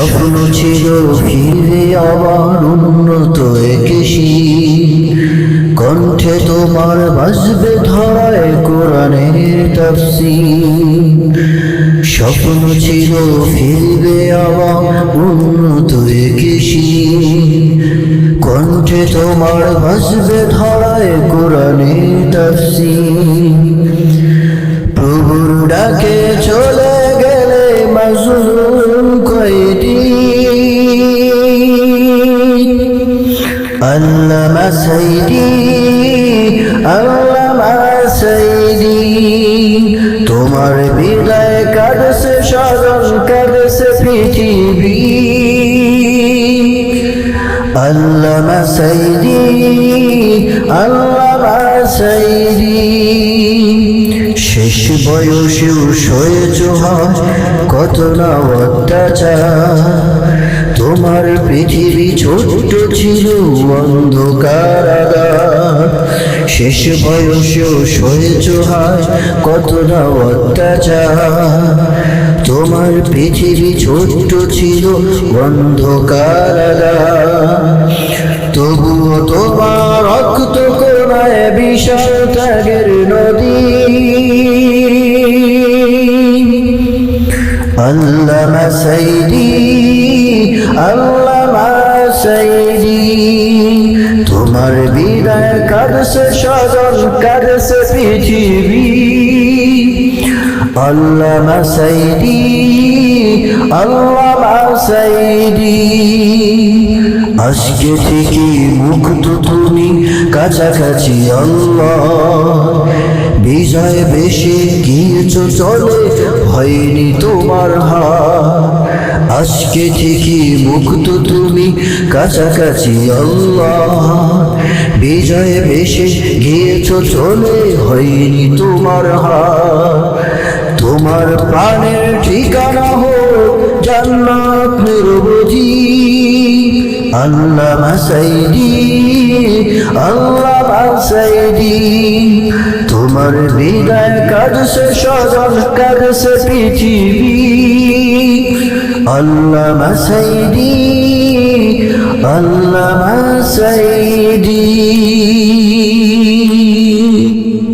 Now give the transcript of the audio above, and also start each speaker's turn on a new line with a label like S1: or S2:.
S1: স্বপ্ন ছিল ফিরবে আবার উন্নত একেশি, কণ্ঠে তোমার বাজবে ধরায় কোরআনের তাফসীর। স্বপ্ন ছিল ফিরবে আবার উন্নত একেশি, কণ্ঠে তোমার বাজবে ধরায় কোরআনের তাফসীর। প্রভুর ডাকে চলে গেলে মাজলুম কয়দি, আল্লামা সাইদি আল্লামা সাইদি। তোমার বিদায় কাঁদছে স্বজন, কাঁদছে পৃথিবী। আল্লামা সাইদি আল্লামা সাইদি। শেষ বয়সেও সয়েছ কত না অত্যাচার, তোমার পৃথিবী ছোট্ট ছিল অন্ধকার। শেষ বয়সেও সয়েছ কত না অত্যাচার, তোমার পৃথিবী ছোট্ট ছিল অন্ধকার। তবুও তোমার রক্ত কোনায় বিশাল ত্যাগের নদী। আল্লামা সাইদি আল্লামা সাইদি। তোমার বিদায় কাঁদছে স্বজন, কাঁদছে পৃথিবী। আল্লামা সাইদি আল্লামা সাইদি। আজকে থেকে মুক্ত তুমি, কাছাকাছি আল্লাহ। বিজয় বেশে গিয়েছ চলে, হয়নি তোমার হার। আজকে থেকে মুক্ত তুমি, কাছাকাছি আল্লাহ। বিজয় বেশে গিয়েছ চলে, হয়নি তোমার হার। তোমার প্রাণের ঠিকানা হোক জান্নাত নিরবধি। আল্লামা সাইদি আল্লামা সাইদি। তোমার বিদায় কাঁদছে স্বজন, কাঁদছে পৃথিবী। আল্লামা সাইদি আল্লামা সাইদি।